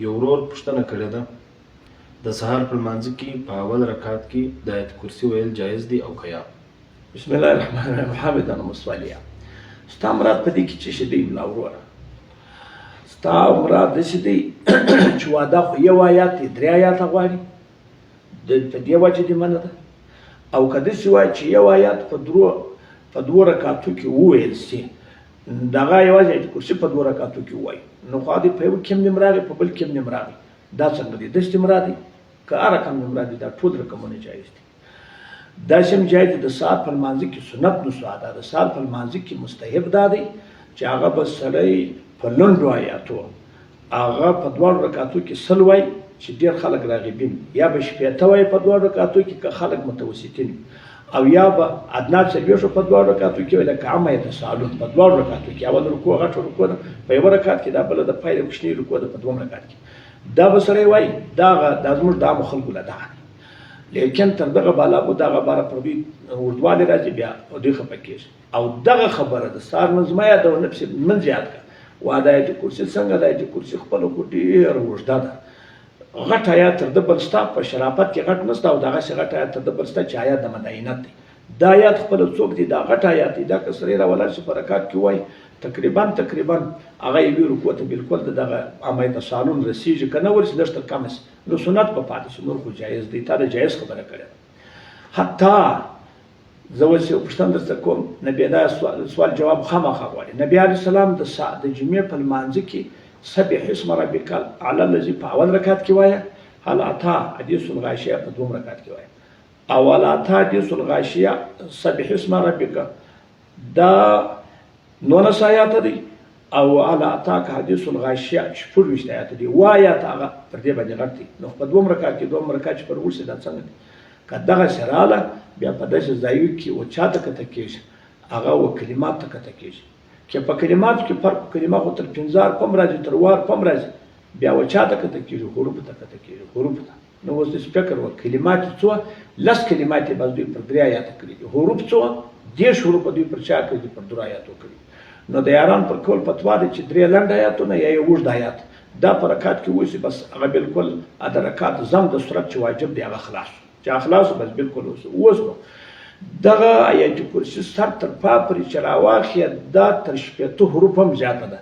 یو ورور پوښتنه کړې ده د سهار په لمانځه کې په اول رکعت کې د آیت کرسي ویل جایز دي او که یا؟ بسم الله الرحمن الرحیم. حامدان مصلیا. ستا مراد په دې کې څه شی دی ملا وروره؟ ستا مراد داسې دی چې واده خو یو آیات دی 3 آیاته غواړي په دې وجه دې منع ده، او که داسې وایي چې یو آیات په 2 رکعتو کې وویل سي دغه یوازې آیت کرسي په 2 رکعتو کې ووایي نو خو دې په یو کې هم نه راغی په بل کې هم نه راغی. دا څنګه دی؟ داسې مراد دی که هر رقم نه مراد دی دا ټول رقمونه جایز دي. داسې هم جایز دی د سهار په لمانځه کې سنت نسوه ده، د سهار په لمانځه کې مستحب دا دی چې هغه به سړی په لنډو آیاتو هغه په 2 رکعتو کې سل وایي چې ډېر خلک راغبین، یا به شپېته وایي په 2 رکعتو کې که خلک متوسطین، او یا به ادنا څلوېښتو په 2 رکعتو کې وایي لکه عامه تسالون په 2 رکعتو کې اول رکوع غټه رکوع ده په 1 رکعت کې، دا بله د پیل کوچنۍ رکوع ده په 2 رکعت کې، دا به سړی وایي دا زموږ د عامو خلکو له دغه لیکن تر دغه بالا به دغه باره پر دوی اوږدوالی راځي بیا دوی خفه کېږي. او دغه خبره د سهار منځ مه یادوه نفس من زیات کړه. وا د آیت کرسي څنګه د آیت کرسي خپله خو ډېره اوږده ده، غټ آیات تر ده بل شته په شرافت کې غټ نشته، او دغسې غټ آیات تر ده بل شته چې آیات د مداینت دی. دا آیات خپله څوک دی دا غټ آیات دی، دا که سړی راولاړ شي په رکعت کې وایي تقریبا هغه یوې رکوع ته بالکل د دغه عامه تسالون رسېږي، که نه ورسي لږ تر کمه سي نو سنت به پاتې شي، نور خو جایز دی. تا د جایز خبره کړې ده. حتی زه اوس یو پوښتنه درته کوم، نبي دا سوال جواب خامخا غواړي. نبي علیه السلام د جمعې په لمانځه کې سبح اسم ربک الاعلی الذي په اول رکعت کې وایه، هل اتی حدیث الغاشیه په 2 رکعت کې وایه، او هل اتی حدیث الغاشیه سبح اسم ربک دا 19 آیات دی، او هل اتاک حدیث الغاشیه 24 آیات دی. وایات هغه پر دې باندې غټ دی. نو په 2 رکعت کې 2 رکعت پر ورسې دا څنګه دی؟ که دغه سراله بیا په داسې ځایو کې و چاته کته کېږي هغه و کلمات ته کته کېږي، که په کلماتو کې فرق کلمه خو تر 50 پم راځي تر وار پم راځي، بیا و چاته کته کېږي حروف ته کته کېږي حروف ته. نو اوس دې فکر و کلمات څو 10 کلمات بس دوی پر 3 آیات کړي دي، حروف څو 10 حروف دوی پر چا کړي دي پر 2 آیاتو کړي. نو د یاران پر کول فتوا دی چې 3 لنډ آیاتونه یا یو اوږد آیات دا په رکعت کې وایي بس هغه بالکل د رکعت زم د صورت چې واجب دی هغه خلاص چې خلاص بس بالکل اوس نو دغه آیت کرسي سر تر پا پورې چې راواخلي دا تر 80 حروف هم زیاته ده،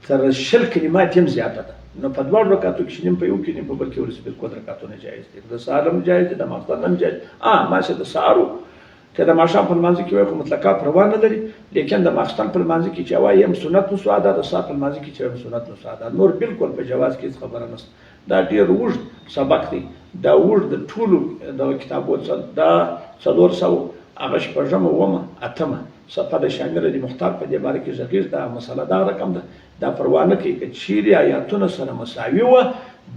تر 20 کلمات هم زیاته ده. نو په 2 رکعتو کې نیم په یو کې نیم په بل کې ورسې بالکل رکعتونه جایز دي. د سهار هم جایز دي، د ماښام هم جایز ماشه د سهارو که د ماښام په لمانځه کې وایي خو مطلقه پروا نه لري، لیکن د ماخستن په لمانځه کې چې وایي هم سنت نسوه ده، د سهار په لمانځه کې چې هم سنت نسوه ده، نور بالکل په جواز کې هېڅ خبره نشته. دا ډېر اوږد سبق دی، دا اوږد د ټولو دغه کتابو دا 400 هغه 6مه 8مه صفحه د شامله دي. مختار په دې باره کې غږیز دا مسله دا رقم ده، دا پروا نه کوي که چیرې آیاتونه سره مساوي وه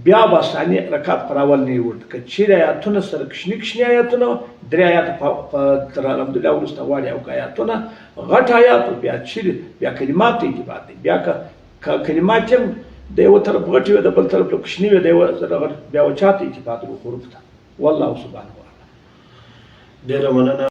بیا به ثاني رکعت پر اول نه یې ورد، که چیرې آیاتونه سره کوچني آیاتونه 3 آیاته تر الحمدلله وروسته غواړي، او که آیاتونه غټ آیات بیا چیرې بیا کلمات ته اعتبار دی، بیا که کلمات هم د یو طرف غټې وي د بل طرف کوچني وي د یو بیا و چاته اعتبار دی حروف ته. والله سبحانه وتعالی. ډېره مننه.